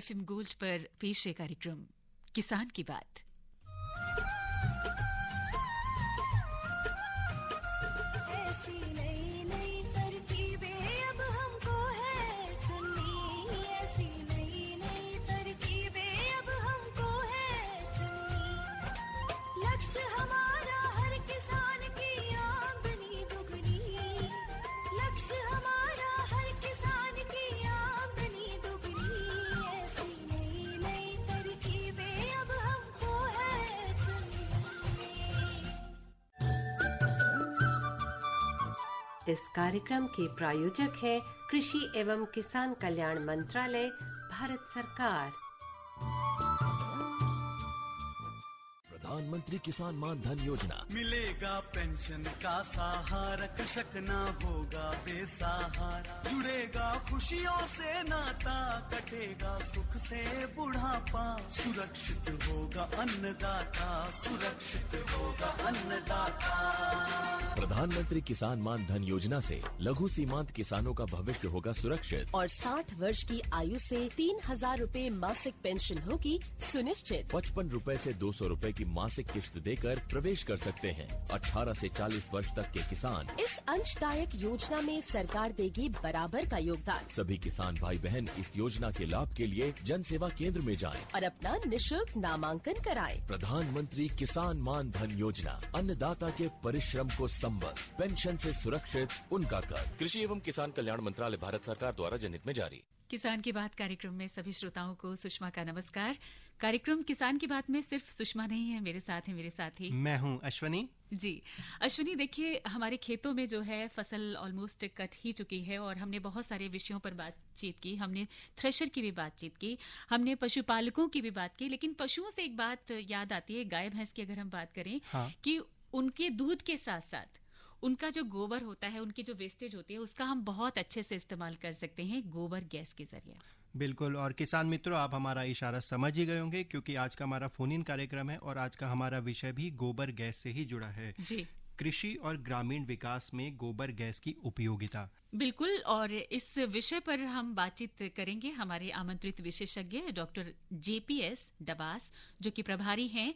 FM gold पर पेश है कार्यक्रम किसान की बात। इस कार्यक्रम के प्रायोजक है कृषि एवं किसान कल्याण मंत्रालय, भारत सरकार। प्रधानमंत्री किसान मान धन योजना। मिलेगा पेंशन का सहारा, कृषक ना होगा बेसहारा। जुड़ेगा खुशियों से नाता, कटेगा सुख से बुढ़ापा। सुरक्षित होगा अन्नदाता, सुरक्षित होगा अन्नदाता। प्रधानमंत्री किसान मान धन योजना से लघु सीमांत किसानों का भविष्य होगा सुरक्षित और 60 वर्ष की आयु से 3,000 रूपए मासिक पेंशन होगी सुनिश्चित। 55 रूपए से 200 रूपए की मासिक किश्त देकर प्रवेश कर सकते हैं। 18 से 40 वर्ष तक के किसान इस अंशदायक योजना में सरकार देगी बराबर का योगदान। सभी किसान भाई बहन इस योजना के लाभ के लिए जन सेवा केंद्र में जाएं और अपना निःशुल्क नामांकन कराएं। प्रधानमंत्री किसान मान धन योजना, अन्नदाता के परिश्रम को संबल, पेंशन से सुरक्षित उनका कर। कृषि एवं किसान कल्याण मंत्रालय, भारत सरकार द्वारा जनहित में जारी। किसान की बात कार्यक्रम में सभी श्रोताओं को सुषमा का नमस्कार। कार्यक्रम किसान की बात में सिर्फ सुषमा नहीं है, मेरे साथ है मेरे साथी मैं हूं अश्वनी जी। अश्विनी, देखिए हमारे खेतों में जो है फसल ऑलमोस्ट कट ही चुकी है और हमने बहुत सारे विषयों पर बातचीत की। हमने थ्रेशर की भी बातचीत की, हमने पशुपालकों की भी बात की, लेकिन पशुओं से एक बात याद आती है, गाय भैंस की अगर हम बात करें कि उनके दूध के साथ साथ उनका जो गोबर होता है, उनकी जो वेस्टेज होती है, उसका हम बहुत अच्छे से इस्तेमाल कर सकते हैं गोबर गैस के जरिए। बिल्कुल। और किसान मित्रों, आप हमारा इशारा समझ ही गए होंगे क्योंकि आज का हमारा फोन इन कार्यक्रम है और आज का हमारा विषय भी गोबर गैस से ही जुड़ा है जी। कृषि और ग्रामीण विकास में गोबर गैस की उपयोगिता। बिल्कुल, और इस विषय पर हम बातचीत करेंगे हमारे आमंत्रित विशेषज्ञ डॉक्टर JPS डबास, जो कि प्रभारी हैं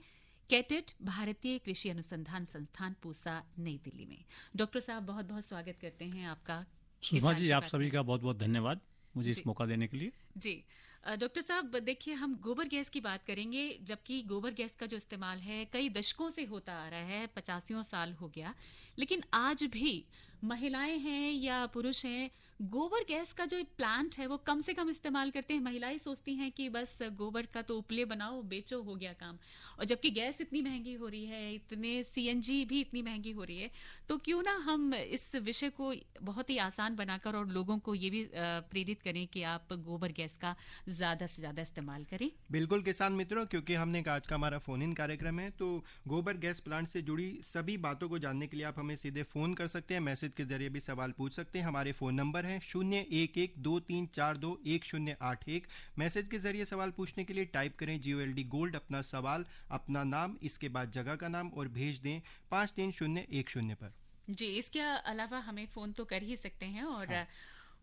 कैटेट भारतीय कृषि अनुसंधान संस्थान पूसा, नई दिल्ली में। डॉक्टर साहब, बहुत बहुत स्वागत करते हैं आपका। सुषमा जी, आप सभी का बहुत बहुत धन्यवाद मुझे इस मौका देने के लिए। जी डॉक्टर साहब, देखिए हम गोबर गैस की बात करेंगे, जबकि गोबर गैस का जो इस्तेमाल है कई दशकों से होता आ रहा है, 85 साल हो गया, लेकिन आज भी महिलाएं हैं या पुरुष हैं, गोबर गैस का जो प्लांट है वो कम से कम इस्तेमाल करते हैं। महिलाएं सोचती हैं कि बस गोबर का तो उपले बनाओ, बेचो, हो गया काम। और जबकि गैस इतनी महंगी हो रही है, इतने CNG भी इतनी महंगी हो रही है, तो क्यों ना हम इस विषय को बहुत ही आसान बनाकर और लोगों को ये भी प्रेरित करें कि आप गोबर गैस का ज्यादा से ज्यादा इस्तेमाल करें। बिल्कुल किसान मित्रों, क्योंकि हमने आज का हमारा फोन इन कार्यक्रम है, तो गोबर गैस प्लांट से जुड़ी सभी बातों को जानने के लिए आप हमें सीधे फोन कर सकते हैं, मैसेज के जरिए भी सवाल पूछ सकते हैं। हमारे फोन नंबर है 0112342181। मैसेज के जरिए सवाल पूछने के लिए टाइप करें GOLD गोल्ड, अपना सवाल, अपना नाम, इसके बाद जगह का नाम और भेज दें 53010 पर। जी, इसके अलावा हमें फोन तो कर ही सकते हैं। और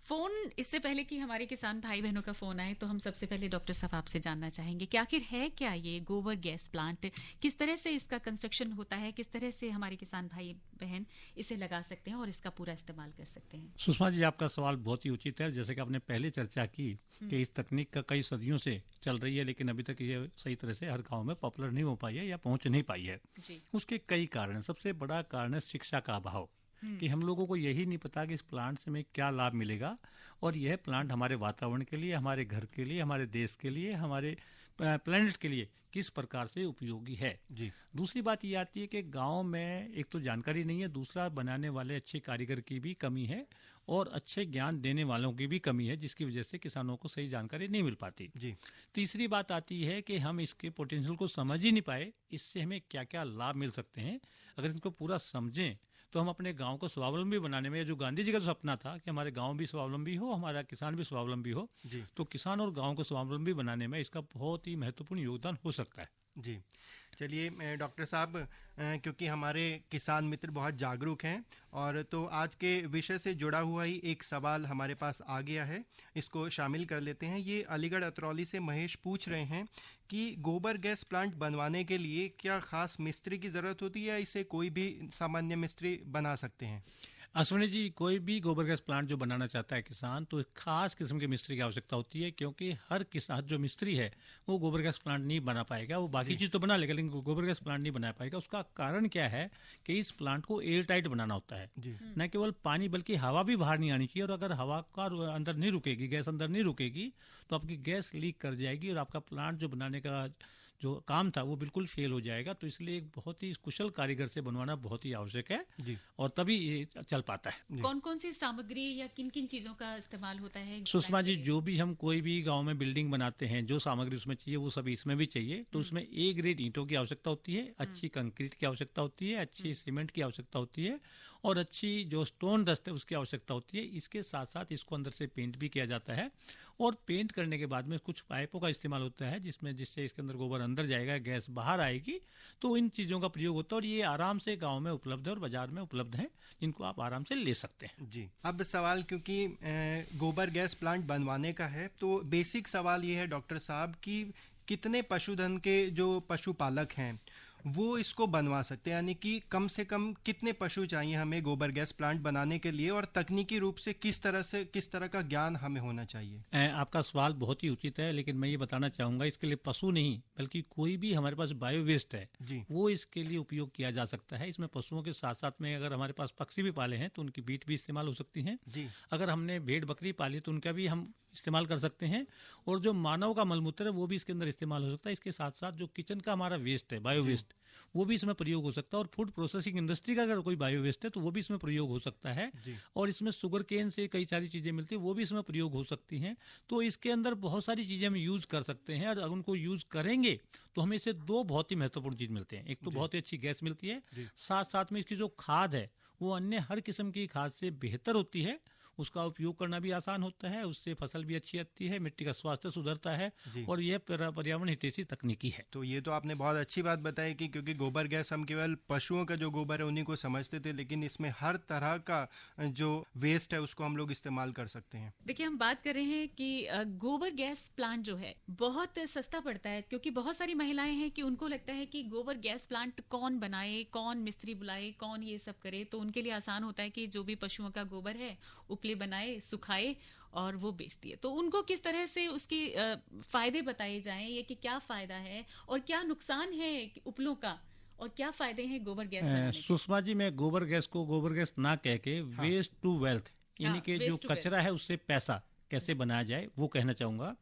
फोन, इससे पहले कि हमारे किसान भाई बहनों का फोन आए, तो हम सबसे पहले डॉक्टर साहब आपसे जानना चाहेंगे कि आखिर है क्या ये गोबर गैस प्लांट, किस तरह से इसका कंस्ट्रक्शन होता है, किस तरह से हमारे किसान भाई बहन इसे लगा सकते हैं और इसका पूरा इस्तेमाल कर सकते हैं। सुषमा जी, आपका सवाल बहुत ही उचित है। जैसे कि आपने पहले चर्चा की कि इस तकनीक का कई सदियों से चल रही है, लेकिन अभी तक ये सही तरह से हर गाँव में पॉपुलर नहीं हो पाई है या पहुंच नहीं पाई है। उसके कई कारण है। सबसे बड़ा कारण है शिक्षा का अभाव, कि हम लोगों को यही नहीं पता कि इस प्लांट से हमें क्या लाभ मिलेगा और यह प्लांट हमारे वातावरण के लिए, हमारे घर के लिए, हमारे देश के लिए, हमारे प्लेनेट के लिए किस प्रकार से उपयोगी है। जी। दूसरी बात ये आती है कि गांव में एक तो जानकारी नहीं है, दूसरा बनाने वाले अच्छे कारीगर की भी कमी है और अच्छे ज्ञान देने वालों की भी कमी है, जिसकी वजह से किसानों को सही जानकारी नहीं मिल पाती। जी। तीसरी बात आती है कि हम इसके पोटेंशियल को समझ ही नहीं पाए, इससे हमें क्या क्या लाभ मिल सकते हैं। अगर इनको पूरा समझें तो हम अपने गांव को स्वावलंबी बनाने में, जो गांधी जी का सपना था कि हमारे गांव भी स्वावलंबी हो, हमारा किसान भी स्वावलंबी हो, तो किसान और गांव को स्वावलंबी बनाने में इसका बहुत ही महत्वपूर्ण योगदान हो सकता है। जी, चलिए डॉक्टर साहब, क्योंकि हमारे किसान मित्र बहुत जागरूक हैं और तो आज के विषय से जुड़ा हुआ ही एक सवाल हमारे पास आ गया है, इसको शामिल कर लेते हैं। ये अलीगढ़ अतरौली से महेश पूछ रहे हैं कि गोबर गैस प्लांट बनवाने के लिए क्या खास मिस्त्री की ज़रूरत होती है या इसे कोई भी सामान्य मिस्त्री बना सकते हैं? अश्विनी जी, कोई भी गोबर गैस प्लांट जो बनाना चाहता है किसान, तो एक खास किस्म के मिस्त्री की आवश्यकता होती है, क्योंकि हर किसान जो मिस्त्री है वो गोबर गैस प्लांट नहीं बना पाएगा। वो बाकी चीज़ तो बना लेगा लेकिन गोबर गैस प्लांट नहीं बना पाएगा। उसका कारण क्या है कि इस प्लांट को एयर टाइट बनाना होता है, न केवल पानी बल्कि हवा भी बाहर नहीं आनी चाहिए। और अगर हवा का अंदर नहीं रुकेगी, गैस अंदर नहीं रुकेगी, तो आपकी गैस लीक कर जाएगी और आपका प्लांट जो बनाने का जो काम था वो बिल्कुल फेल हो जाएगा। तो इसलिए एक बहुत ही कुशल कारीगर से बनवाना बहुत ही आवश्यक है जी। और तभी ये चल पाता है। कौन कौन सी सामग्री या किन किन चीजों का इस्तेमाल होता है? सुषमा जी, जो भी हम कोई भी गांव में बिल्डिंग बनाते हैं, जो सामग्री उसमें चाहिए वो सभी इसमें भी चाहिए। तो उसमें ए ग्रेड ईंटों की आवश्यकता होती है, अच्छी कंक्रीट की आवश्यकता होती है, अच्छी सीमेंट की आवश्यकता होती है और अच्छी जो स्टोन डस्ट है उसकी आवश्यकता होती है। इसके साथ साथ इसको अंदर से पेंट भी किया जाता है और पेंट करने के बाद में कुछ पाइपों का इस्तेमाल होता है जिससे इसके अंदर गोबर अंदर जाएगा, गैस बाहर आएगी। तो इन चीज़ों का प्रयोग होता है और ये आराम से गांव में उपलब्ध है और बाजार में उपलब्ध है, जिनको आप आराम से ले सकते हैं जी। अब सवाल, क्योंकि गोबर गैस प्लांट बनवाने का है, तो बेसिक सवाल ये है डॉक्टर साहब कि कितने पशुधन के जो पशुपालक हैं वो इसको बनवा सकते हैं, यानी कि कम से कम कितने पशु चाहिए हमें गोबर गैस प्लांट बनाने के लिए और तकनीकी रूप से किस तरह का ज्ञान हमें होना चाहिए? आपका सवाल बहुत ही उचित है, लेकिन मैं ये बताना चाहूँगा इसके लिए पशु नहीं बल्कि कोई भी हमारे पास बायो वेस्ट है जी, वो इसके लिए उपयोग किया जा सकता है। इसमें पशुओं के साथ साथ में अगर हमारे पास पक्षी भी पाले हैं तो उनकी बीट भी इस्तेमाल हो सकती है जी। अगर हमने भेड़ बकरी पाली तो उनका भी हम इस्तेमाल कर सकते हैं और जो मानव का मलमूत्र है वो भी इसके अंदर इस्तेमाल हो सकता है। इसके साथ साथ जो किचन का हमारा वेस्ट है, बायो वेस्ट, वो भी इसमें प्रयोग हो सकता है। और फूड प्रोसेसिंग इंडस्ट्री का अगर कोई बायो वेस्ट है तो वो भी इसमें प्रयोग हो सकता है। और इसमें शुगर केन से कई सारी चीज़ें मिलती है, वो भी इसमें प्रयोग हो सकती हैं। तो इसके अंदर बहुत सारी चीज़ें हम यूज़ कर सकते हैं और अगर उनको यूज़ करेंगे तो हमें इससे दो बहुत ही महत्वपूर्ण चीज़ मिलते हैं। एक तो बहुत ही अच्छी गैस मिलती है, साथ साथ में इसकी जो खाद है वो अन्य हर किस्म की खाद से बेहतर होती है। उसका उपयोग करना भी आसान होता है, उससे फसल भी अच्छी आती है, मिट्टी का स्वास्थ्य सुधरता है और यह पर्यावरण हितैषी तकनीकी है। तो ये तो आपने बहुत अच्छी बात बताई कि क्योंकि गोबर गैस हम केवल पशुओं का जो गोबर है उन्हीं को समझते थे, लेकिन इसमें हर तरह का जो वेस्ट है उसको हम लोग इस्तेमाल कर सकते हैं। देखिए, हम बात कर रहे हैं कि गोबर गैस प्लांट जो है बहुत सस्ता पड़ता है, क्योंकि बहुत सारी महिलाएं हैं कि उनको लगता है कि गोबर गैस प्लांट कौन बनाए, कौन मिस्त्री बुलाए, कौन ये सब करे। तो उनके लिए आसान होता है कि जो भी पशुओं का गोबर है उपले बनाए, सुखाए और वो बेचती है। तो उनको किस तरह से उसकी फायदे बताए जाएं, ये कि क्या फायदा है और क्या नुकसान है उपलों का और क्या फायदे हैं गोबर गैस बनाने के? सुषमा जी, मैं गोबर गैस को गोबर गैस ना कह के वेस्ट टू वेल्थ, यानी कि जो कचरा है उससे पैसा कैसे बनाया जाए वो कहना चाहूँगा।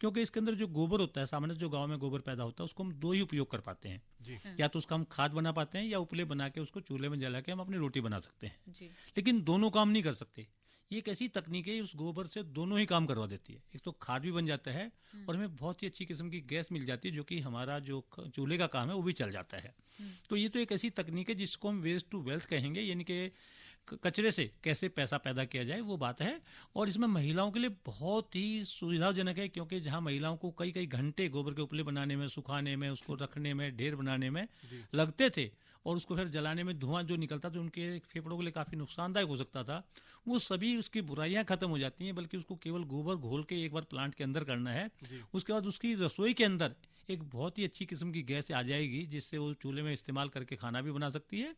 क्योंकि इसके अंदर जो गोबर होता है, सामान्य जो गांव में गोबर पैदा होता है उसको हम दो ही उपयोग कर पाते हैं जी। या तो उसका हम खाद बना पाते हैं या उपले बना के उसको चूल्हे में जला के हम अपनी रोटी बना सकते हैं जी। लेकिन दोनों काम नहीं कर सकते। ये एक ऐसी तकनीक है उस गोबर से दोनों ही काम करवा देती है। एक तो खाद भी बन जाता है और हमें बहुत ही अच्छी किस्म की गैस मिल जाती है, जो कि हमारा जो चूल्हे का काम है वो भी चल जाता है। तो ये तो एक ऐसी तकनीक है जिसको हम वेस्ट टू वेल्थ कहेंगे, यानी कि कचरे से कैसे पैसा पैदा किया जाए वो बात है। और इसमें महिलाओं के लिए बहुत ही सुविधाजनक है, क्योंकि जहां महिलाओं को कई कई घंटे गोबर के उपले बनाने में, सुखाने में, उसको रखने में, ढेर बनाने में लगते थे और उसको फिर जलाने में धुआं जो निकलता था उनके फेफड़ों के लिए काफ़ी नुकसानदायक हो सकता था, वो सभी उसकी बुराइयां खत्म हो जाती हैं। बल्कि उसको केवल गोबर घोल के एक बार प्लांट के अंदर करना है, उसके बाद उसकी रसोई के अंदर एक बहुत ही अच्छी किस्म की गैस आ जाएगी जिससे वो चूल्हे में इस्तेमाल करके खाना भी बना सकती है।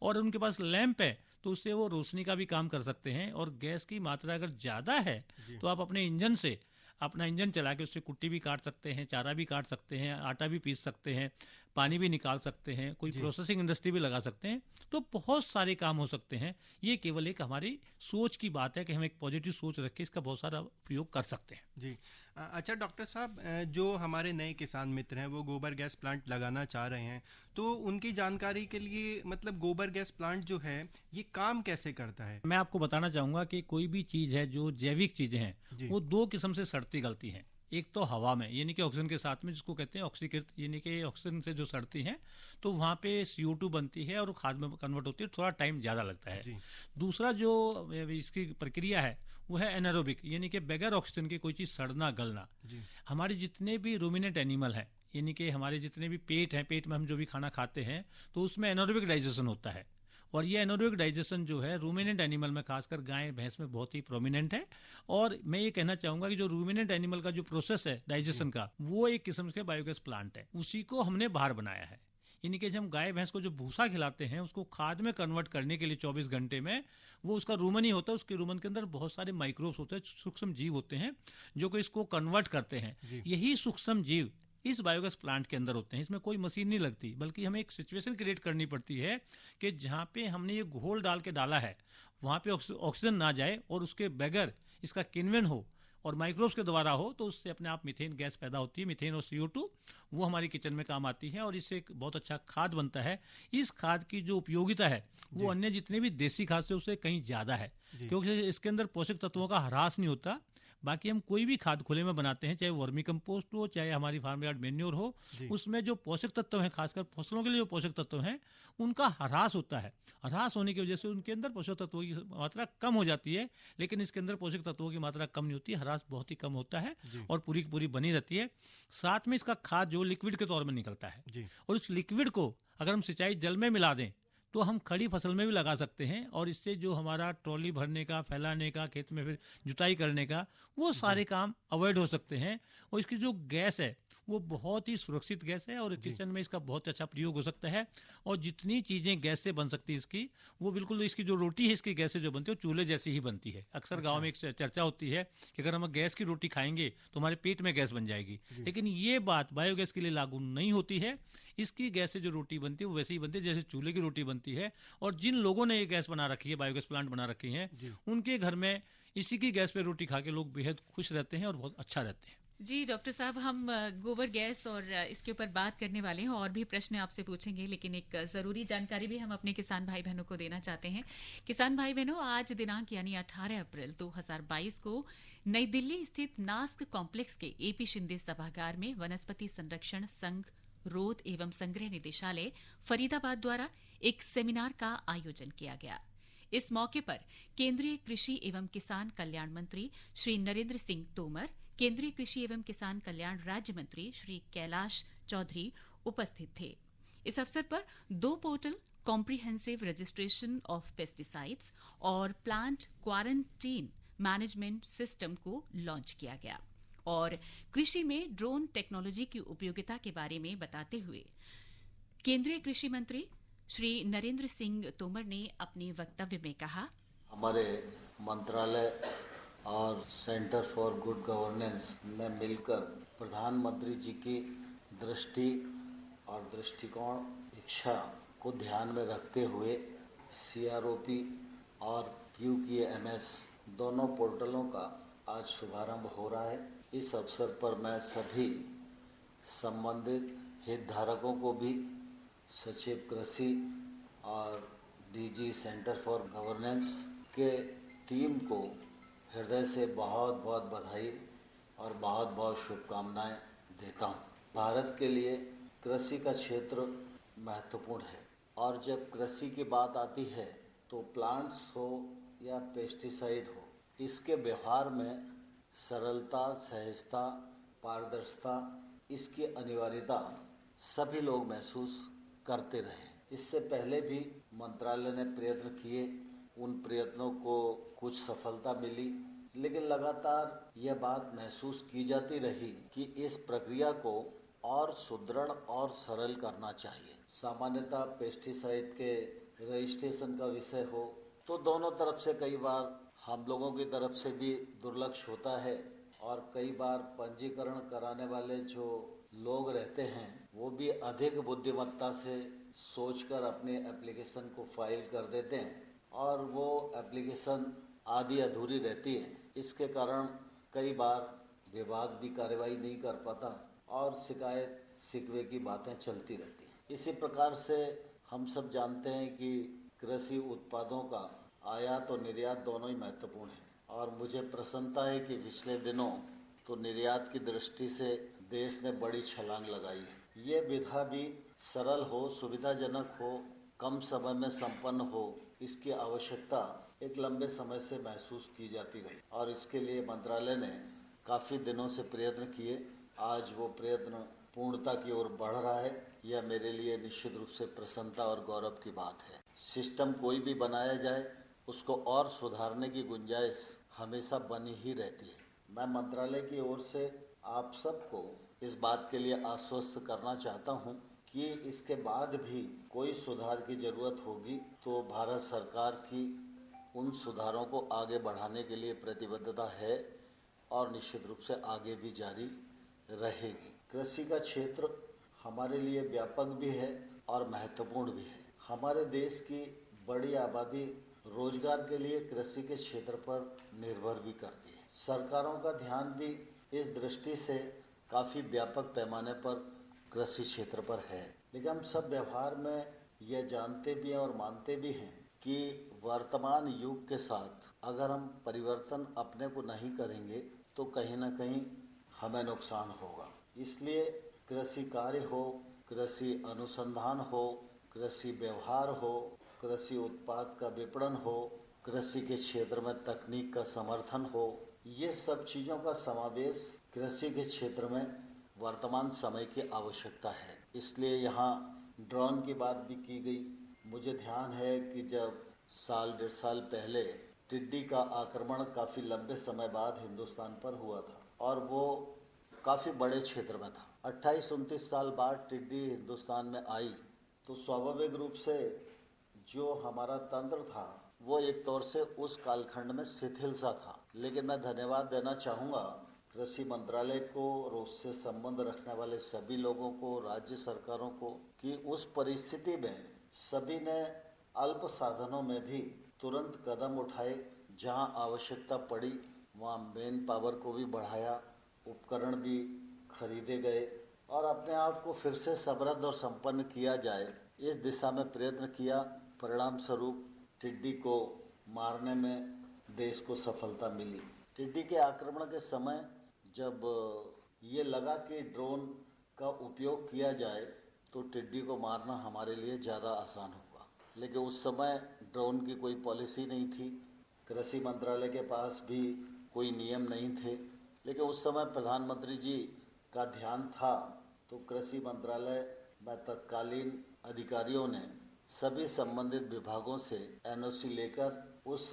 और उनके पास लैंप है तो उससे वो रोशनी का भी काम कर सकते हैं। और गैस की मात्रा अगर ज़्यादा है तो आप अपने इंजन से अपना इंजन चला के उससे कुट्टी भी काट सकते हैं, चारा भी काट सकते हैं, आटा भी पीस सकते हैं, पानी भी निकाल सकते हैं, कोई प्रोसेसिंग इंडस्ट्री भी लगा सकते हैं। तो बहुत सारे काम हो सकते हैं। ये केवल एक हमारी सोच की बात है कि हम एक पॉजिटिव सोच रख के इसका बहुत सारा उपयोग कर सकते हैं जी। अच्छा डॉक्टर साहब, जो हमारे नए किसान मित्र हैं वो गोबर गैस प्लांट लगाना चाह रहे हैं, तो उनकी जानकारी के लिए मतलब गोबर गैस प्लांट जो है ये काम कैसे करता है? मैं आपको बताना चाहूँगा कि कोई भी चीज़ है जो जैविक चीज़ें हैं वो दो किस्म से सड़ती गलती हैं। एक तो हवा में, यानी कि ऑक्सीजन के साथ में, जिसको कहते हैं ऑक्सीकृत, यानी कि ऑक्सीजन से जो सड़ती हैं तो वहाँ पे CO2 बनती है और खाद में कन्वर्ट होती है, थोड़ा टाइम ज़्यादा लगता है। दूसरा जो इसकी प्रक्रिया है वो है एनारोबिक, यानी कि बगैर ऑक्सीजन के कोई चीज़ सड़ना गलना। हमारे जितने भी रूमिनेंट एनिमल हैं यानी कि हमारे जितने भी पेट हैं, पेट में हम जो भी खाना खाते हैं तो उसमें एनारोबिक डाइजेशन होता है। और ये एनारोबिक डाइजेशन जो है रूमिनेंट एनिमल में, खासकर गाय भैंस में बहुत ही प्रोमिनेंट है। और मैं ये कहना चाहूँगा कि जो रूमिनेंट एनिमल का जो प्रोसेस है डाइजेशन का, वो एक किस्म के बायोगैस प्लांट है, उसी को हमने बाहर बनाया है। यानी कि जब हम गाय भैंस को जो भूसा खिलाते हैं उसको खाद में कन्वर्ट करने के लिए 24 घंटे में, वो उसका रूमन ही होता है, उसके रूमन के अंदर बहुत सारे माइक्रोब्स होते हैं, सूक्ष्म जीव होते हैं जो कि इसको कन्वर्ट करते हैं। यही सूक्ष्म जीव इस बायोगैस प्लांट के अंदर होते हैं। इसमें कोई मशीन नहीं लगती, बल्कि हमें एक सिचुएशन क्रिएट करनी पड़ती है कि जहाँ पे हमने ये घोल डाल के डाला है वहाँ पे ऑक्सीजन ना जाए और उसके बगैर इसका किन्वेन हो और माइक्रोब्स के द्वारा हो, तो उससे अपने आप मीथेन गैस पैदा होती है, मीथेन और CO2, वो हमारी किचन में काम आती है और इससे एक बहुत अच्छा खाद बनता है। इस खाद की जो उपयोगिता है वो अन्य जितने भी देसी खाद से उससे कहीं ज़्यादा है, क्योंकि इसके अंदर पोषक तत्वों का ह्रास नहीं होता। बाकी हम कोई भी खाद खुले में बनाते हैं, चाहे वर्मी कंपोस्ट हो, चाहे हमारी फार्म यार्ड मैन्योर हो, उसमें जो पोषक तत्व हैं, खासकर फसलों के लिए जो पोषक तत्व हैं, उनका ह्रास होता है। ह्रास होने की वजह से उनके अंदर पोषक तत्वों की मात्रा कम हो जाती है, लेकिन इसके अंदर पोषक तत्वों की मात्रा कम नहीं होती, ह्रास बहुत ही कम होता है और पूरी की पूरी बनी रहती है। साथ में इसका खाद जो लिक्विड के तौर में निकलता है, और उस लिक्विड को अगर हम सिंचाई जल में मिला दें तो हम खड़ी फसल में भी लगा सकते हैं, और इससे जो हमारा ट्रॉली भरने का, फैलाने का, खेत में फिर जुताई करने का, वो सारे काम अवॉइड हो सकते हैं। और इसकी जो गैस है वो बहुत ही सुरक्षित गैस है और किचन में इसका बहुत अच्छा प्रयोग हो सकता है। और जितनी चीज़ें गैस से बन सकती है इसकी, वो बिल्कुल, इसकी जो रोटी है इसकी गैस से जो बनती है वो चूल्हे जैसी ही बनती है। अक्सर गाँव में एक चर्चा होती है कि अगर हम गैस की रोटी खाएंगे तो हमारे पेट में गैस बन जाएगी, लेकिन ये बात बायोगैस के लिए लागू नहीं होती है। इसकी गैस से जो रोटी बनती है वो वैसे ही बनती है जैसे चूल्हे की रोटी बनती है। और जिन लोगों ने ये गैस बना रखी है, बायोगैस प्लांट बना रखे हैं, उनके घर में इसी की गैस पे रोटी खा के लोग बेहद खुश रहते हैं और बहुत अच्छा रहते हैं। जी डॉक्टर साहब, हम गोबर गैस और इसके ऊपर बात करने वाले हैं, और भी प्रश्न आपसे पूछेंगे, लेकिन एक ज़रूरी जानकारी भी हम अपने किसान भाई बहनों को देना चाहते हैं। किसान भाई बहनों, आज दिनांक यानी 18 अप्रैल 2022 को नई दिल्ली स्थित नास्क कॉम्प्लेक्स के AP शिंदे सभागार में वनस्पति संरक्षण संघ रोध एवं संग्रह निदेशालय फरीदाबाद द्वारा एक सेमिनार का आयोजन किया गया। इस मौके पर केंद्रीय कृषि एवं किसान कल्याण मंत्री श्री नरेंद्र सिंह तोमर, केंद्रीय कृषि एवं किसान कल्याण राज्य मंत्री श्री कैलाश चौधरी उपस्थित थे। इस अवसर पर 2 portal, comprehensive registration of pesticides और प्लांट क्वारंटीन मैनेजमेंट सिस्टम को लॉन्च किया गया। और कृषि में ड्रोन टेक्नोलॉजी की उपयोगिता के बारे में बताते हुए केंद्रीय कृषि मंत्री श्री नरेंद्र सिंह तोमर ने अपने वक्तव्य में कहा, हमारे मंत्रालय और सेंटर फॉर गुड गवर्नेंस ने मिलकर प्रधानमंत्री जी की दृष्टि और दृष्टिकोण इच्छा को ध्यान में रखते हुए CROP और QKMS दोनों पोर्टलों का आज शुभारंभ हो रहा है। इस अवसर पर मैं सभी संबंधित हितधारकों को भी, सचिव कृषि और DG सेंटर फॉर गवर्नेंस के टीम को हृदय से बहुत बहुत बधाई और बहुत बहुत शुभकामनाएं देता हूं। भारत के लिए कृषि का क्षेत्र महत्वपूर्ण है, और जब कृषि की बात आती है तो प्लांट्स हो या पेस्टिसाइड हो, इसके व्यवहार में सरलता, सहजता, पारदर्शिता, इसकी अनिवार्यता सभी लोग महसूस करते रहे। इससे पहले भी मंत्रालय ने प्रयत्न किए, उन प्रयत्नों को कुछ सफलता मिली, लेकिन लगातार यह बात महसूस की जाती रही कि इस प्रक्रिया को और सुदृढ़ और सरल करना चाहिए। सामान्यतः पेस्टिसाइड के रजिस्ट्रेशन का विषय हो तो दोनों तरफ से कई बार हम लोगों की तरफ से भी दुर्लक्ष्य होता है, और कई बार पंजीकरण कराने वाले जो लोग रहते हैं वो भी अधिक बुद्धिमत्ता से सोचकर अपने एप्लीकेशन को फाइल कर देते हैं, और वो एप्लीकेशन आधी अधूरी रहती है। इसके कारण कई बार विभाग भी कार्रवाई नहीं कर पाता और शिकायत शिकवे की बातें चलती रहती हैं। इसी प्रकार से हम सब जानते हैं कि कृषि उत्पादों का आयात और निर्यात दोनों ही महत्वपूर्ण है, और मुझे प्रसन्नता है कि पिछले दिनों तो निर्यात की दृष्टि से देश ने बड़ी छलांग लगाई है। ये विधा भी सरल हो, सुविधाजनक हो, कम समय में संपन्न हो, इसकी आवश्यकता एक लंबे समय से महसूस की जाती रही, और इसके लिए मंत्रालय ने काफ़ी दिनों से प्रयत्न किए। आज वो प्रयत्न पूर्णता की ओर बढ़ रहा है, यह मेरे लिए निश्चित रूप से प्रसन्नता और गौरव की बात है। सिस्टम कोई भी बनाया जाए, उसको और सुधारने की गुंजाइश हमेशा बनी ही रहती है। मैं मंत्रालय की ओर से आप सबको इस बात के लिए आश्वस्त करना चाहता हूं कि इसके बाद भी कोई सुधार की जरूरत होगी तो भारत सरकार की उन सुधारों को आगे बढ़ाने के लिए प्रतिबद्धता है और निश्चित रूप से आगे भी जारी रहेगी। कृषि का क्षेत्र हमारे लिए व्यापक भी है और महत्वपूर्ण भी है। हमारे देश की बड़ी आबादी रोजगार के लिए कृषि के क्षेत्र पर निर्भर भी करती है। सरकारों का ध्यान भी इस दृष्टि से काफ़ी व्यापक पैमाने पर कृषि क्षेत्र पर है, लेकिन हम सब व्यवहार में यह जानते भी हैं और मानते भी हैं कि वर्तमान युग के साथ अगर हम परिवर्तन अपने को नहीं करेंगे तो कहीं ना कहीं हमें नुकसान होगा। इसलिए कृषि कार्य हो, कृषि अनुसंधान हो, कृषि व्यवहार हो, कृषि उत्पाद का विपणन हो, कृषि के क्षेत्र में तकनीक का समर्थन हो, ये सब चीज़ों का समावेश कृषि के क्षेत्र में वर्तमान समय की आवश्यकता है। इसलिए यहाँ ड्रोन की बात भी की गई। मुझे ध्यान है कि जब साल 1.5 साल पहले टिड्डी का आक्रमण काफ़ी लंबे समय बाद हिंदुस्तान पर हुआ था और वो काफ़ी बड़े क्षेत्र में था। 28-29 साल बाद टिड्डी हिंदुस्तान में आई तो स्वाभाविक रूप से जो हमारा तंत्र था वो एक तौर से उस कालखंड में शिथिल सा था। लेकिन मैं धन्यवाद देना चाहूँगा कृषि मंत्रालय को और उससे संबंध रखने वाले सभी लोगों को, राज्य सरकारों को, कि उस परिस्थिति में सभी ने अल्प साधनों में भी तुरंत कदम उठाए। जहां आवश्यकता पड़ी वहां मेन पावर को भी बढ़ाया, उपकरण भी खरीदे गए और अपने आप को फिर से समृद्ध और संपन्न किया जाए, इस दिशा में प्रयत्न किया। परिणाम स्वरूप टिड्डी को मारने में देश को सफलता मिली। टिड्डी के आक्रमण के समय जब ये लगा कि ड्रोन का उपयोग किया जाए तो टिड्डी को मारना हमारे लिए ज़्यादा आसान होगा, लेकिन उस समय ड्रोन की कोई पॉलिसी नहीं थी, कृषि मंत्रालय के पास भी कोई नियम नहीं थे। लेकिन उस समय प्रधानमंत्री जी का ध्यान था तो कृषि मंत्रालय में तत्कालीन अधिकारियों ने सभी संबंधित विभागों से एनओसी लेकर उस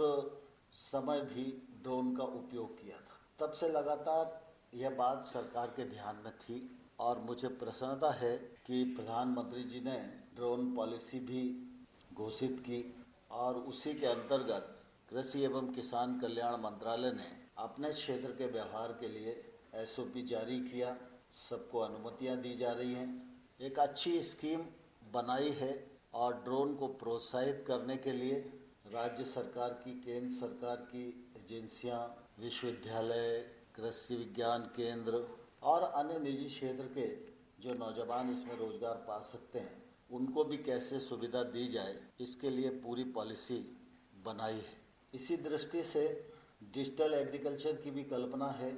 समय भी ड्रोन का उपयोग किया था। तब से लगातार यह बात सरकार के ध्यान में थी और मुझे प्रसन्नता है कि प्रधानमंत्री जी ने ड्रोन पॉलिसी भी घोषित की और उसी के अंतर्गत कृषि एवं किसान कल्याण मंत्रालय ने अपने क्षेत्र के व्यवहार के लिए एसओपी जारी किया। सबको अनुमतियां दी जा रही हैं। एक अच्छी स्कीम बनाई है और ड्रोन को प्रोत्साहित करने के लिए राज्य सरकार की, केंद्र सरकार की एजेंसियां, विश्वविद्यालय, कृषि विज्ञान केंद्र और अन्य निजी क्षेत्र के जो नौजवान इसमें रोजगार पा सकते हैं उनको भी कैसे सुविधा दी जाए, इसके लिए पूरी पॉलिसी बनाई है। इसी दृष्टि से डिजिटल एग्रीकल्चर की भी कल्पना है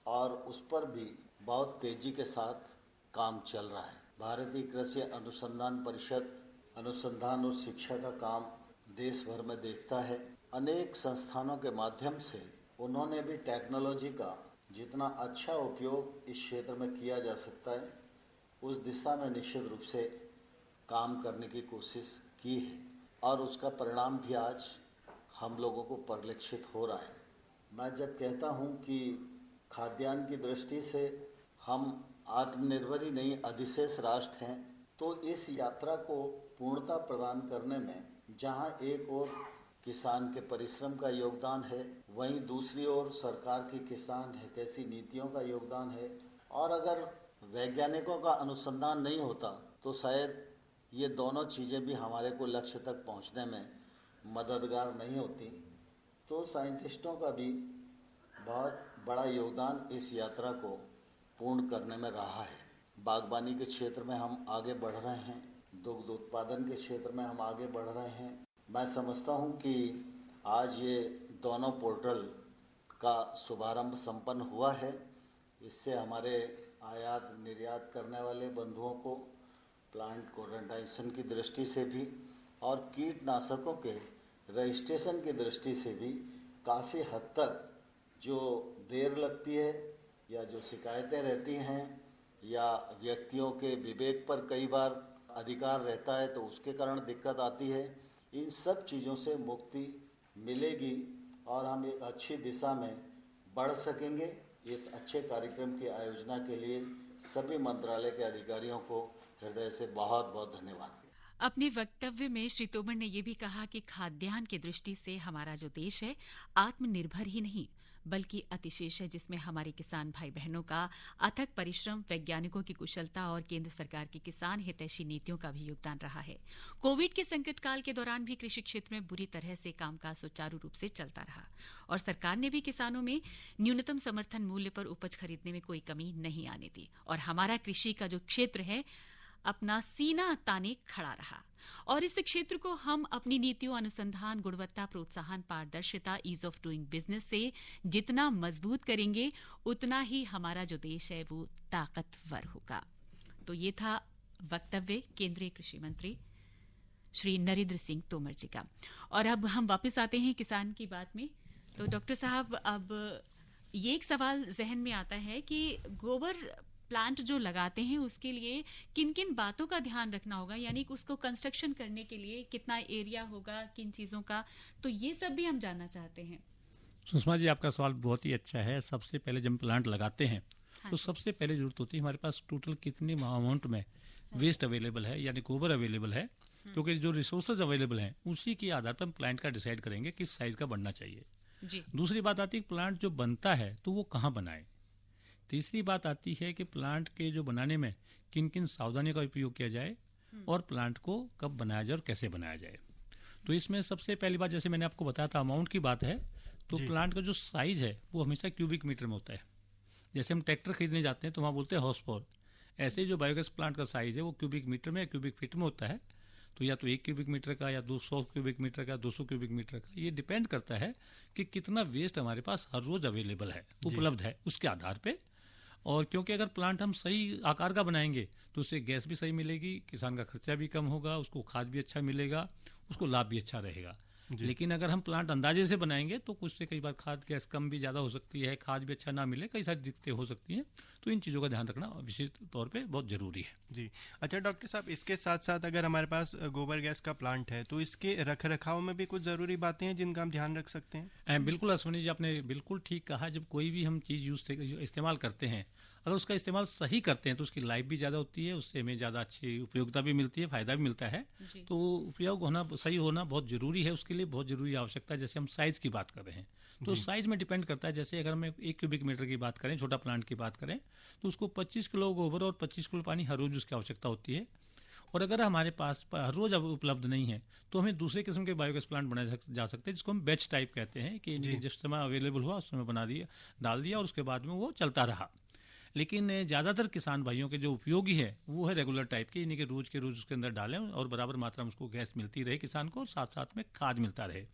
और उस पर भी बहुत तेजी के साथ काम चल रहा है। भारतीय कृषि अनुसंधान परिषद अनुसंधान और शिक्षा का काम देश भर में देखता है। अनेक संस्थानों के माध्यम से उन्होंने भी टेक्नोलॉजी का जितना अच्छा उपयोग इस क्षेत्र में किया जा सकता है उस दिशा में निश्चित रूप से काम करने की कोशिश की है और उसका परिणाम भी आज हम लोगों को परिलक्षित हो रहा है। मैं जब कहता हूं कि खाद्यान्न की दृष्टि से हम आत्मनिर्भर ही नहीं अधिशेष राष्ट्र हैं, तो इस यात्रा को पूर्णता प्रदान करने में जहां एक ओर किसान के परिश्रम का योगदान है, वहीं दूसरी ओर सरकार की किसान हितैषी नीतियों का योगदान है और अगर वैज्ञानिकों का अनुसंधान नहीं होता तो शायद ये दोनों चीज़ें भी हमारे को लक्ष्य तक पहुंचने में मददगार नहीं होती। तो साइंटिस्टों का भी बहुत बड़ा योगदान इस यात्रा को पूर्ण करने में रहा है। बागवानी के क्षेत्र में हम आगे बढ़ रहे हैं, दुग्ध उत्पादन के क्षेत्र में हम आगे बढ़ रहे हैं। मैं समझता हूं कि आज ये दोनों पोर्टल का शुभारंभ संपन्न हुआ है। इससे हमारे आयात निर्यात करने वाले बंधुओं को प्लांट क्वारंटाइन की दृष्टि से भी और कीटनाशकों के रजिस्ट्रेशन की दृष्टि से भी काफ़ी हद तक जो देर लगती है या जो शिकायतें रहती हैं या व्यक्तियों के विवेक पर कई बार अधिकार रहता है तो उसके कारण दिक्कत आती है। इन सब चीज़ों से मुक्ति मिलेगी और हम एक अच्छी दिशा में बढ़ सकेंगे। इस अच्छे कार्यक्रम की आयोजना के लिए सभी मंत्रालय के अधिकारियों को हृदय से बहुत बहुत धन्यवाद। अपने वक्तव्य में श्री तोमर ने यह भी कहा कि खाद्यान्न की दृष्टि से हमारा जो देश है आत्मनिर्भर ही नहीं बल्कि अतिशेष है, जिसमें हमारे किसान भाई बहनों का अथक परिश्रम, वैज्ञानिकों की कुशलता और केंद्र सरकार की किसान हितैषी नीतियों का भी योगदान रहा है। कोविड के संकट काल के दौरान भी कृषि क्षेत्र में बुरी तरह से कामकाज सुचारू रूप से चलता रहा और सरकार ने भी किसानों में न्यूनतम समर्थन मूल्य पर उपज खरीदने में कोई कमी नहीं आने दी और हमारा कृषि का जो क्षेत्र है अपना सीना ताने खड़ा रहा और इस क्षेत्र को हम अपनी नीतियों, अनुसंधान, गुणवत्ता, प्रोत्साहन, पारदर्शिता, ईज ऑफ डूइंग बिजनेस से जितना मजबूत करेंगे उतना ही हमारा जो देश है वो ताकतवर होगा। तो ये था वक्तव्य केंद्रीय कृषि मंत्री श्री नरेंद्र सिंह तोमर जी का। और अब हम वापस आते हैं किसान की बात में। तो डॉक्टर साहब, अब ये एक सवाल जहन में आता है कि गोबर प्लांट जो लगाते हैं उसके लिए किन किन बातों का ध्यान रखना होगा, यानी कि उसको कंस्ट्रक्शन करने के लिए कितना एरिया होगा, किन चीज़ों का, तो ये सब भी हम जानना चाहते हैं। सुषमा जी, आपका सवाल बहुत ही अच्छा है। सबसे पहले जब प्लांट लगाते हैं हाँ, तो सबसे पहले जरूरत होती है हमारे पास टोटल कितनी अमाउंट में वेस्ट अवेलेबल है, यानी गोबर अवेलेबल है, क्योंकि जो रिसोर्सेज अवेलेबल हैं उसी के आधार पर हम प्लांट का डिसाइड करेंगे किस साइज का बनना चाहिए जी। दूसरी बात आती है प्लांट जो बनता है तो वो कहाँ बनाए। तीसरी बात आती है कि प्लांट के जो बनाने में किन किन सावधानियों का उपयोग किया जाए और प्लांट को कब बनाया जाए और कैसे बनाया जाए। तो इसमें सबसे पहली बात, जैसे मैंने आपको बताया था, अमाउंट की बात है, तो प्लांट का जो साइज है वो हमेशा क्यूबिक मीटर में होता है। जैसे हम ट्रैक्टर खरीदने जाते हैं तो वहाँ बोलते हैं हॉर्स पावर, ऐसे जो बायोगैस प्लांट का साइज है वो क्यूबिक मीटर में या क्यूबिक फीट में होता है। तो या तो 1 क्यूबिक मीटर का या 200 क्यूबिक मीटर का, 200 क्यूबिक मीटर का, ये डिपेंड करता है कि कितना वेस्ट हमारे पास हर रोज अवेलेबल है, उपलब्ध है, उसके आधार पे। और क्योंकि अगर प्लांट हम सही आकार का बनाएंगे तो उससे गैस भी सही मिलेगी, किसान का खर्चा भी कम होगा, उसको खाद भी अच्छा मिलेगा, उसको लाभ भी अच्छा रहेगा। लेकिन अगर हम प्लांट अंदाजे से बनाएंगे तो कुछ से कई बार खाद गैस कम भी ज़्यादा हो सकती है, खाद भी अच्छा ना मिले, कई सारी दिक्कतें हो सकती हैं। तो इन चीज़ों का ध्यान रखना विशेष तौर पे बहुत ज़रूरी है। जी अच्छा डॉक्टर साहब, इसके साथ साथ अगर हमारे पास गोबर गैस का प्लांट है तो इसके रख रखाव में भी कुछ ज़रूरी बातें हैं जिनका हम ध्यान रख सकते हैं। बिल्कुल अश्विनी जी, आपने बिल्कुल ठीक कहा। जब कोई भी हम चीज़ इस्तेमाल करते हैं, अगर उसका इस्तेमाल सही करते हैं तो उसकी लाइफ भी ज़्यादा होती है, उससे हमें ज़्यादा अच्छी उपयोगिता भी मिलती है, फ़ायदा भी मिलता है। तो उपयोग होना, सही होना बहुत ज़रूरी है। उसके लिए बहुत ज़रूरी आवश्यकता है। जैसे हम साइज़ की बात कर रहे हैं तो साइज़ में डिपेंड करता है। जैसे अगर हम 1 क्यूबिक मीटर की बात करें, छोटा प्लांट की बात करें, तो उसको 25 किलो गोबर और 25 किलो पानी हर रोज़ उसकी आवश्यकता होती है। और अगर हमारे पास हर रोज़ अब उपलब्ध नहीं है तो हमें दूसरे किस्म के बायोगैस प्लांट बनाए जा सकते हैं, जिसको हम बैच टाइप कहते हैं, कि जिस समय अवेलेबल हुआ उस समय बना दिया, डाल दिया और उसके बाद में वो चलता रहा। लेकिन ज़्यादातर किसान भाइयों के जो उपयोगी है वो है रेगुलर टाइप के, यानी कि रोज़ के रोज़ उसके अंदर डालें और बराबर मात्रा में उसको गैस मिलती रहे किसान को, और साथ साथ में खाद मिलता रहे।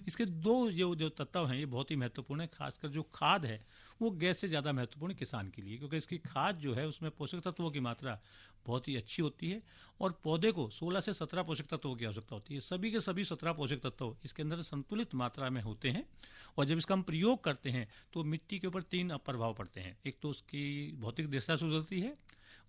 इसके दो जो तत्व हैं ये बहुत ही महत्वपूर्ण है। खासकर जो खाद है वो गैस से ज़्यादा महत्वपूर्ण किसान के लिए, क्योंकि इसकी खाद जो है उसमें पोषक तत्वों की मात्रा बहुत ही अच्छी होती है और पौधे को 16 से 17 पोषक तत्वों की आवश्यकता होती है। सभी के सभी 17 पोषक तत्व इसके अंदर संतुलित मात्रा में होते हैं। और जब इसका हम प्रयोग करते हैं तो मिट्टी के ऊपर 3 प्रभाव पड़ते हैं। एक तो उसकी भौतिक दशा सुधरती है,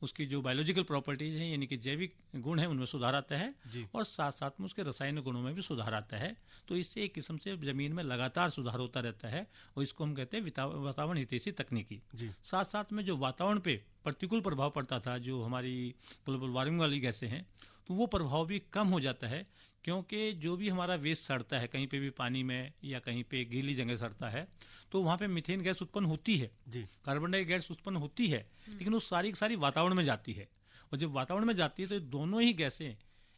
उसकी जो बायोलॉजिकल प्रॉपर्टीज हैं यानी कि जैविक गुण हैं उनमें सुधार आता है, और साथ साथ में उसके रासायनिक गुणों में भी सुधार आता है। तो इससे एक किस्म से जमीन में लगातार सुधार होता रहता है और इसको हम कहते हैं वातावरण हितैषी तकनीकी। साथ साथ में जो वातावरण पे प्रतिकूल प्रभाव पड़ता था, जो हमारी ग्लोबल वार्मिंग वाली गैसें हैं, तो वो प्रभाव भी कम हो जाता है, क्योंकि जो भी हमारा वेस्ट सड़ता है कहीं पे भी पानी में या कहीं पे गीली जगह सड़ता है तो वहाँ पे मीथेन गैस उत्पन्न होती है, कार्बन डाइऑक्साइड गैस उत्पन्न होती है, लेकिन वो सारी की सारी वातावरण में जाती है। और जब वातावरण में जाती है तो दोनों ही गैसें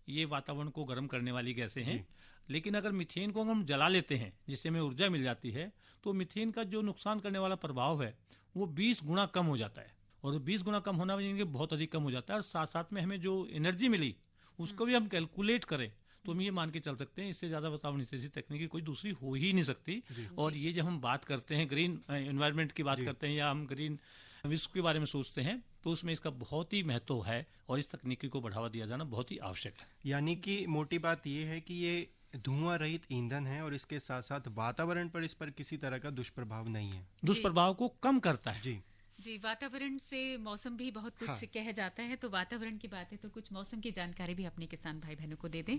ये वातावरण को गर्म करने वाली गैसें हैं। लेकिन अगर मीथेन को हम जला लेते हैं जिससे हमें ऊर्जा मिल जाती है तो मीथेन का जो नुकसान करने वाला प्रभाव है वो 20 गुना कम हो जाता है। और 20 गुना कम होना बहुत अधिक कम हो जाता है। और साथ साथ में हमें जो एनर्जी मिली उसको भी हम कैलकुलेट करें तो हम ये मान के चल सकते हैं इससे ज़्यादा वातावरण हितैषी तकनीकी कोई दूसरी हो ही नहीं सकती। और ये जब हम बात करते हैं ग्रीन एनवायरनमेंट की बात करते हैं या हम ग्रीन विश्व के बारे में सोचते हैं तो उसमें इसका बहुत ही महत्व है और इस तकनीकी को बढ़ावा दिया जाना बहुत ही आवश्यक है। यानी कि मोटी बात ये है कि ये धुआं रहित ईंधन है और इसके साथ साथ वातावरण पर इस पर किसी तरह का दुष्प्रभाव नहीं है। दुष्प्रभाव को कम करता है। जी, वातावरण से मौसम भी बहुत कुछ कह जाता है, तो वातावरण की बात है तो कुछ मौसम की जानकारी भी अपने किसान भाई बहनों को दे दें।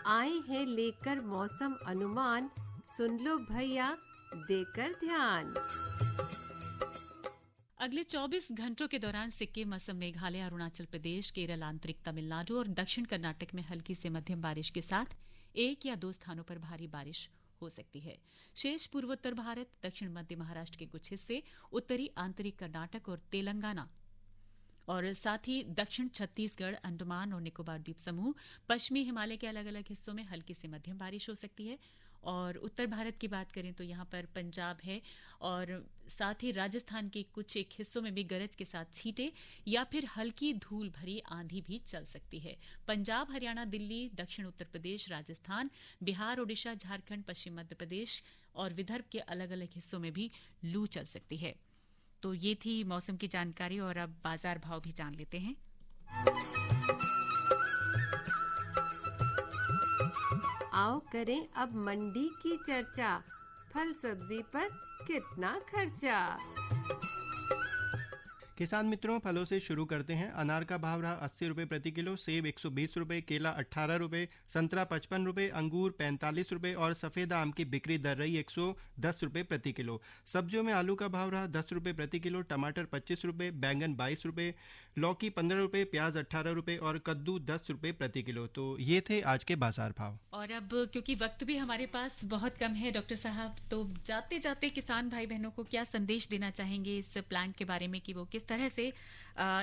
आए हैं लेकर मौसम अनुमान, सुन लो भैया देकर ध्यान। अगले 24 घंटों के दौरान सिक्किम, असम, मेघालय, अरुणाचल प्रदेश, केरल, आंतरिक तमिलनाडु और दक्षिण कर्नाटक में हल्की से मध्यम बारिश के साथ 1 या 2 स्थानों पर भारी बारिश हो सकती है। शेष पूर्वोत्तर भारत, दक्षिण मध्य महाराष्ट्र के कुछ हिस्से, उत्तरी आंतरिक कर्नाटक और तेलंगाना और साथ ही दक्षिण छत्तीसगढ़, अंडमान और निकोबार द्वीप समूह, पश्चिमी हिमालय के अलग अलग हिस्सों में हल्की से मध्यम बारिश हो सकती है। और उत्तर भारत की बात करें तो यहाँ पर पंजाब है और साथ ही राजस्थान के कुछ एक हिस्सों में भी गरज के साथ छींटे या फिर हल्की धूल भरी आंधी भी चल सकती है। पंजाब, हरियाणा, दिल्ली, दक्षिण उत्तर प्रदेश, राजस्थान, बिहार, ओडिशा, झारखंड, पश्चिम मध्य प्रदेश और विदर्भ के अलग अलग हिस्सों में भी लू चल सकती है। तो ये थी मौसम की जानकारी और अब बाजार भाव भी जान लेते हैं। आओ करें अब मंडी की चर्चा, फल सब्जी पर कितना खर्चा। किसान मित्रों, फलों से शुरू करते हैं। अनार का भाव रहा 80 रुपये प्रति किलो, सेब 120 रुपये, केला 18 रुपये, संतरा 55 रुपये, अंगूर 45 रुपये और सफ़ेद आम की बिक्री दर रही 110 रुपये प्रति किलो। सब्जियों में आलू का भाव रहा 10 रुपये प्रति किलो, टमाटर 25 रुपये, बैंगन 22 रुपये, लौकी 15 रुपये, प्याज 18 रुपये और कद्दू 10 रुपये प्रति किलो। तो ये थे आज के बाजार भाव। और अब क्योंकि वक्त भी हमारे पास बहुत कम है डॉक्टर साहब, तो जाते जाते किसान भाई बहनों को क्या संदेश देना चाहेंगे इस प्लांट के बारे में कि वो किस तरह से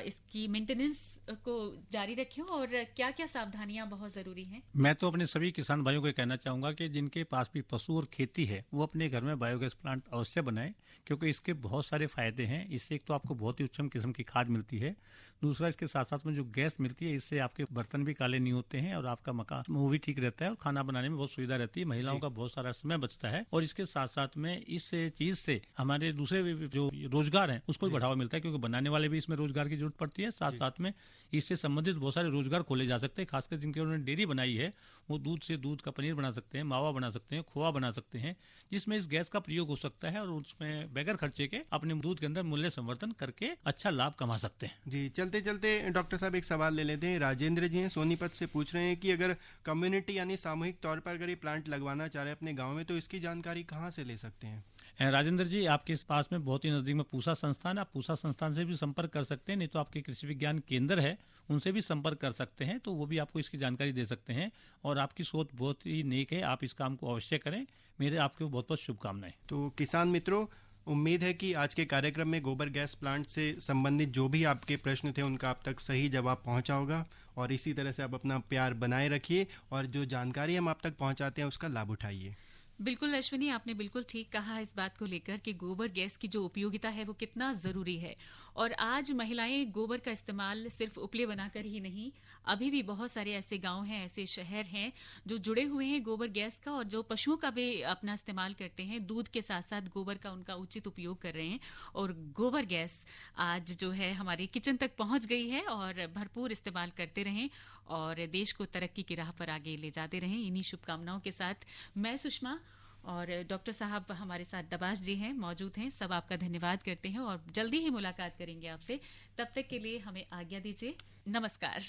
इसकी मेंटेनेंस को जारी रखें और क्या क्या सावधानियां बहुत जरूरी हैं? मैं तो अपने सभी किसान भाइयों को कहना चाहूंगा कि जिनके पास भी पशु और खेती है वो अपने घर में बायोगैस प्लांट अवश्य बनाएं, क्योंकि इसके बहुत सारे फायदे हैं। इससे एक तो आपको बहुत ही उत्तम किस्म की खाद मिलती है, दूसरा इसके साथ साथ में जो गैस मिलती है इससे आपके बर्तन भी काले नहीं होते हैं और आपका मकान वो भी ठीक रहता है और खाना बनाने में बहुत सुविधा रहती है। महिलाओं का बहुत सारा समय बचता है और इसके साथ साथ में इस चीज से हमारे दूसरे जो रोजगार है उसको भी बढ़ावा मिलता है, क्योंकि बनाने वाले भी इसमें रोजगार की जरूरत पड़ती है। साथ साथ में इससे संबंधित बहुत सारे रोजगार खोले जा सकते हैं। खासकर जिनके उन्होंने डेयरी बनाई है वो दूध से दूध का पनीर बना सकते हैं, मावा बना सकते हैं, खोआ बना सकते हैं, जिसमें इस गैस का प्रयोग हो सकता है और उसमें बगैर खर्चे के अपने दूध के अंदर मूल्य संवर्धन करके अच्छा लाभ कमा सकते हैं। जी, चलते चलते डॉक्टर साहब एक सवाल ले लेते हैं। राजेंद्र जी हैं सोनीपत से, पूछ रहे हैं कि अगर कम्युनिटी यानी सामूहिक तौर पर अगर ये प्लांट लगवाना चाह रहे हैं अपने गाँव में तो इसकी जानकारी कहाँ से ले सकते हैं? राजेंद्र जी, आपके पास में बहुत ही नजदीक में पूसा संस्थान, आप पूसा संस्थान से भी संपर्क कर सकते हैं, नहीं तो आपके कृषि विज्ञान केंद्र है उनसे भी संपर्क कर सकते हैं, तो वो भी आपको इसकी जानकारी दे सकते हैं। और आपकी सोच बहुत ही नेक है, आप इस काम को अवश्य करें। मेरे आपको बहुत बहुत शुभकामनाएं। तो किसान मित्रों, उम्मीद है कि आज के कार्यक्रम में गोबर गैस प्लांट से संबंधित जो भी आपके प्रश्न थे उनका आप तक सही जवाब पहुंचा होगा और इसी तरह से आप अपना प्यार बनाए रखिए और जो जानकारी हम आप तक पहुंचाते हैं उसका लाभ उठाइए। बिल्कुल अश्विनी, आपने बिल्कुल ठीक कहा इस बात को लेकर कि गोबर गैस की जो उपयोगिता है वो कितना जरूरी है। और आज महिलाएं गोबर का इस्तेमाल सिर्फ उपले बनाकर ही नहीं, अभी भी बहुत सारे ऐसे गांव हैं, ऐसे शहर हैं जो जुड़े हुए हैं गोबर गैस का और जो पशुओं का भी अपना इस्तेमाल करते हैं। दूध के साथ साथ गोबर का उनका उचित उपयोग कर रहे हैं और गोबर गैस आज जो है हमारे किचन तक पहुंच गई है और भरपूर इस्तेमाल करते रहें और देश को तरक्की की राह पर आगे ले जाते रहें। इन्हीं शुभकामनाओं के साथ मैं सुषमा और डॉक्टर साहब हमारे साथ दबाश जी हैं, मौजूद हैं, सब आपका धन्यवाद करते हैं और जल्दी ही मुलाकात करेंगे आपसे। तब तक के लिए हमें आज्ञा दीजिए, नमस्कार।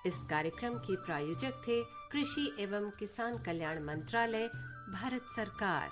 इस कार्यक्रम के प्रायोजक थे कृषि एवं किसान कल्याण मंत्रालय, भारत सरकार।